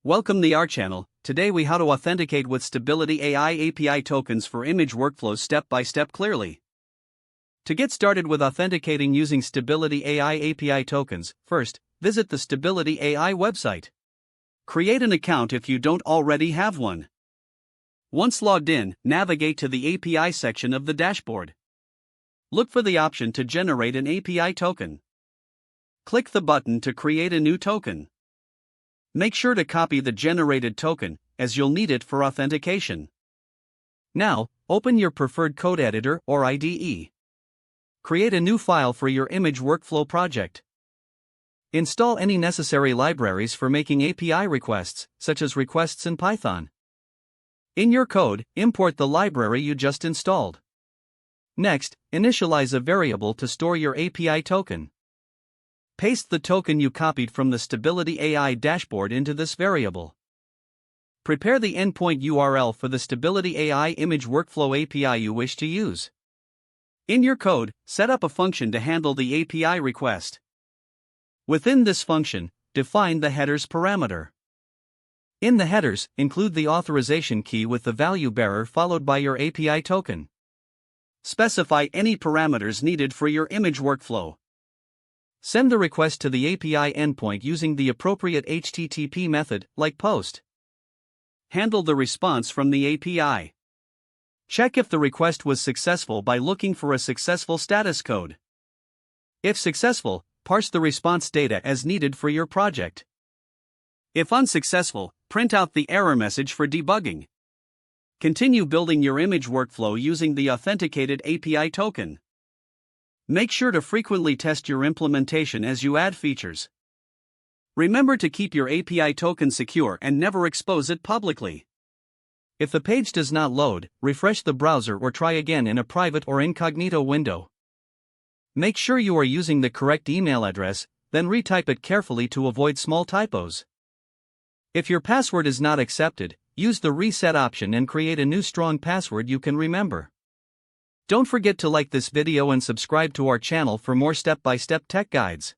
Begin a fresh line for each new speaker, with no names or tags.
Welcome to our channel. Today we how to authenticate with Stability AI API tokens for image workflows step by step clearly. To get started with authenticating using Stability AI API tokens, first, visit the Stability AI website. Create an account if you don't already have one. Once logged in, navigate to the API section of the dashboard. Look for the option to generate an API token. Click the button to create a new token. Make sure to copy the generated token, as you'll need it for authentication. Now, open your preferred code editor or IDE. Create a new file for your image workflow project. Install any necessary libraries for making API requests, such as requests in Python. In your code, import the library you just installed. Next, initialize a variable to store your API token. Paste the token you copied from the Stability AI dashboard into this variable. Prepare the endpoint URL for the Stability AI image workflow API you wish to use. In your code, set up a function to handle the API request. Within this function, define the headers parameter. In the headers, include the authorization key with the value bearer followed by your API token. Specify any parameters needed for your image workflow. Send the request to the API endpoint using the appropriate HTTP method, like POST. Handle the response from the API. Check if the request was successful by looking for a successful status code. If successful, parse the response data as needed for your project. If unsuccessful, print out the error message for debugging. Continue building your image workflow using the authenticated API token. Make sure to frequently test your implementation as you add features. Remember to keep your API token secure and never expose it publicly. If the page does not load, refresh the browser or try again in a private or incognito window. Make sure you are using the correct email address, then retype it carefully to avoid small typos. If your password is not accepted, use the reset option and create a new strong password you can remember. Don't forget to like this video and subscribe to our channel for more step-by-step tech guides.